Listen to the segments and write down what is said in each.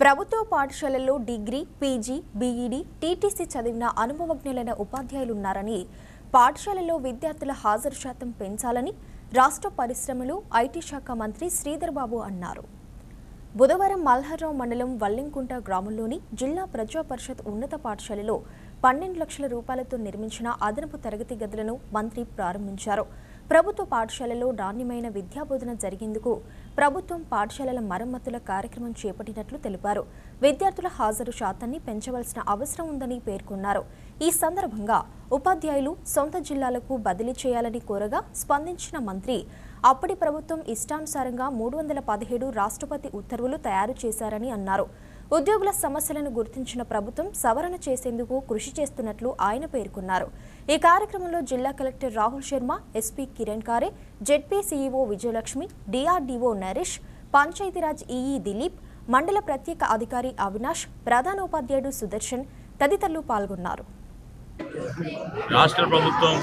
ప్రభుత్వ పాఠశాలల్లో degree, PG, B Ed, TTC చదివిన అనుభవజ్ఞులైన ఉపాధ్యాయులు ఉన్నారని, పాఠశాలల్లో విద్యార్థుల హాజరు శాతం పెంచాలని రాష్ట్ర పరిశ్రమలు, ఐటీ శాఖ మంత్రి శ్రీధర్ బాబు అన్నారు. బుధవారం మల్హార్రావు మండలం వల్లింకుంట గ్రామంలోని జిల్లా ప్రజా పరిషత్ ఉన్నత పాఠశాలలో 12 లక్షల రూపాయలతో నిర్మించిన అదనపు తరగతి గదులను మంత్రి ప్రారంభించారు. ప్రభుత్వ పాఠశాలలో నాణ్యమైన విద్యాబోధన జరిగేందుకు ప్రభుత్వం పాఠశాలల మరమ్మతుల కార్యక్రమం చేపట్టినట్లు తెలిపారు. విద్యార్థుల హాజరు శాతాన్ని పెంచవలసిన అవసరం ఉందని పేర్కొన్నారు. ఈ సందర్భంగా ఉపాధ్యాయులు సొంత జిల్లాలకు బదిలీ చేయాలని కోరగా స్పందించిన మంత్రి, అప్పటి ప్రభుత్వం ఇష్టానుసారంగా 317 రాష్ట్రపతి ఉత్తర్వులు తయారు చేశారని అన్నారు. ఉద్యోగుల సమస్యలను గుర్తించిన ప్రభుత్వం సవరణ చేసేందుకు కృషి చేస్తున్నట్లు ఆయన పేర్కొన్నారు. ఈ కార్యక్రమంలో జిల్లా కలెక్టర్ రాహుల్ శర్మ, ఎస్పీ కిరణ్ కారే, ZP CEO Vijayalakshmi, DRDO Naresh, Panchayati Raj EE Dilip, మండల ప్రత్యేక అధికారి అవినాష్, ప్రధానోపాధ్యాయుడు సుదర్శన్ తదితరులు పాల్గొన్నారు. రాష్ట్ర ప్రభుత్వం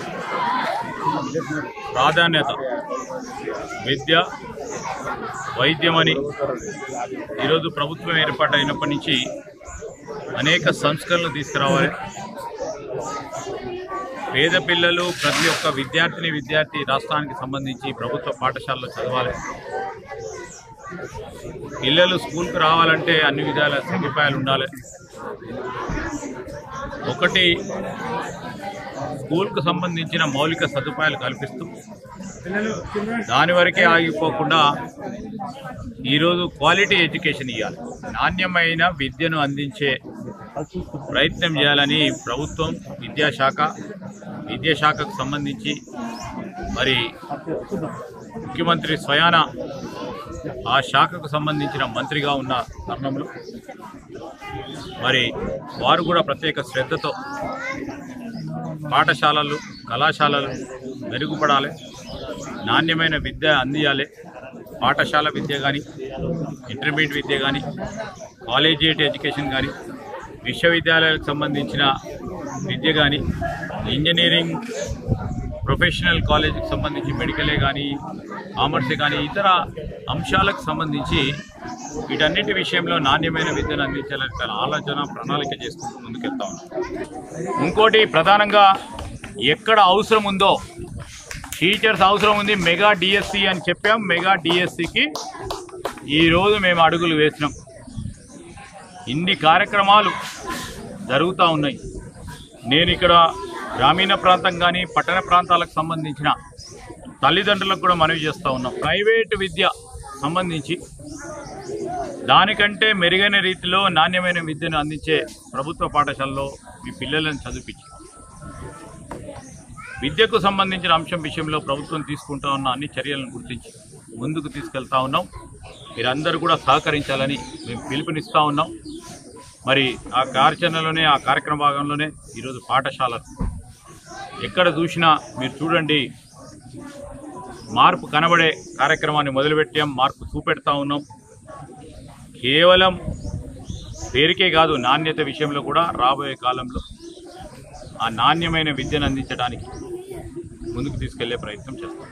ప్రాధాన్యత విద్య, వైద్యమని ఈరోజు ప్రభుత్వం ఏర్పాటైనప్పటి నుంచి అనేక సంస్కరణలు తీసుకురావాలి. పేద పిల్లలు, ప్రతి ఒక్క విద్యార్థి రాష్ట్రానికి సంబంధించి ప్రభుత్వ పాఠశాలలో చదవాలి. పిల్లలు స్కూల్కి రావాలంటే అన్ని విధాల సదుపాయాలు ఉండాలి. ఒకటి, స్కూల్కు సంబంధించిన మౌలిక సదుపాయాలు కల్పిస్తూ దాని వరకే ఆగిపోకుండా ఈరోజు క్వాలిటీ ఎడ్యుకేషన్ ఇవ్వాలి, నాణ్యమైన విద్యను అందించే ప్రయత్నం చేయాలని ప్రభుత్వం విద్యాశాఖకు సంబంధించి మరి ముఖ్యమంత్రి స్వయాన ఆ శాఖకు సంబంధించిన మంత్రిగా ఉన్న తరుణంలో మరి వారు కూడా ప్రత్యేక శ్రద్ధతో పాఠశాలలు, కళాశాలలు మెరుగుపడాలి, నాణ్యమైన విద్య అందియాలి. పాఠశాల విద్య కానీ, ఇంటర్మీడియట్ విద్య కానీ, కాలేజియేట్ ఎడ్యుకేషన్ కానీ, విశ్వవిద్యాలయాలకు సంబంధించిన విద్య కానీ, ఇంజనీరింగ్ ప్రొఫెషనల్ కాలేజీకి సంబంధించి మెడికలే కానీ, కామర్సే కానీ, ఇతర అంశాలకు సంబంధించి వీటన్నిటి విషయంలో నాణ్యమైన విద్యను అందించాలని తన ఆలోచన, ప్రణాళిక చేసుకుంటూ ముందుకెళ్తా ఉన్నాం. ఇంకోటి, ప్రధానంగా ఎక్కడ అవసరం ఉందో, టీచర్స్ అవసరం ఉంది, మెగా డిఎస్సి అని చెప్పాం. మెగా డిఎస్సికి ఈరోజు మేము అడుగులు వేసినాం. ఇన్ని కార్యక్రమాలు జరుగుతూ ఉన్నాయి. నేను ఇక్కడ గ్రామీణ ప్రాంతం కానీ, పట్టణ ప్రాంతాలకు సంబంధించిన తల్లిదండ్రులకు కూడా మనవి చేస్తూ ఉన్నాం. ప్రైవేటు విద్య సంబంధించి దానికంటే మెరుగైన రీతిలో నాణ్యమైన విద్యను అందించే ప్రభుత్వ పాఠశాలలో మీ పిల్లలను చదివించి విద్యకు సంబంధించిన అంశం విషయంలో ప్రభుత్వం తీసుకుంటా ఉన్న అన్ని చర్యలను గుర్తించి ముందుకు తీసుకెళ్తా ఉన్నాం. మీరందరూ కూడా సహకరించాలని మేము పిలుపునిస్తూ ఉన్నాం. మరి ఆ కార్యాచరణలోనే, ఆ కార్యక్రమ భాగంలోనే ఈరోజు పాఠశాలలు ఎక్కడ చూసినా మీరు చూడండి, మార్పు కనబడే కార్యక్రమాన్ని మొదలుపెట్టాం, మార్పు చూపెడతా ఉన్నాం. కేవలం పేరుకే కాదు, నాణ్యత విషయంలో కూడా రాబోయే కాలంలో ఆ నాణ్యమైన విద్యను అందించడానికి ముందుకు తీసుకెళ్లే ప్రయత్నం చేస్తాం.